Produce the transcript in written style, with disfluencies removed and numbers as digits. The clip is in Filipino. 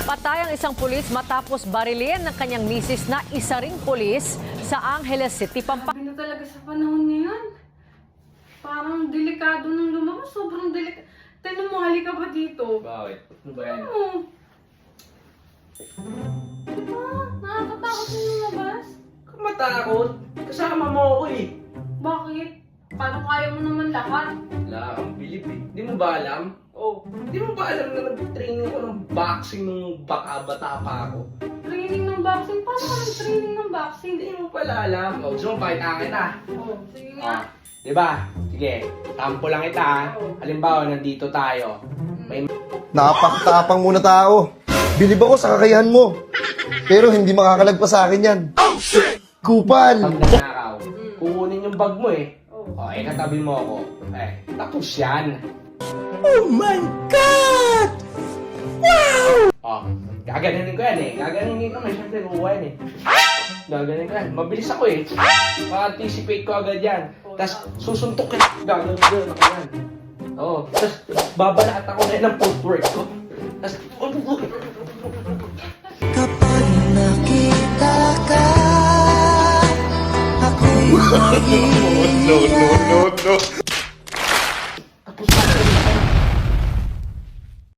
Patay ang isang pulis matapos barilin ng kanyang misis na isa ring pulis sa Angeles City, Sabi na talaga sa panahon ngayon. Parang delikado nung lumabas. Sobrang delikado. Tanong mo, halika ba dito? Bakit? Ano ba yan? Ano? Diba? Nakakatakot yung lumabas. Matakot? Kasama mo ako eh. Bakit? Parang kaya mo naman lahat. Wala kang bilib eh. Di mo ba alam? Oh, Di mo ba alam na nag-training ako ng boxing nung bata pa ako? training ng boxing? Paano ka nag-training ng boxing? Hindi mo pala alam. O, gusto mo pakita kita? Oh, sige nga. Di ba? Sige, sample lang kita ha. Halimbawa, nandito tayo. May Nakapagtapang muna tao. Bilib ako sa kakayahan mo. Pero hindi makakalagpas sa akin yan. Kupal! magnanakaw. Kukunin yung bag mo eh. Oh. O, katabi mo ako. Tapos yan. Oh my God! O, gaganin ko yan eh. Gaganin ko naman. Siyempre, ruwa yan eh. Gaganin ko yan. Mabilis ako eh. Ma-anticipate ko agad yan. Tapos, susuntok yan. Gaganin ko yan. Oo. Tapos, babalaat ako rin ng footwork ko. Tapos, Kapag nakita ka, ako'y no.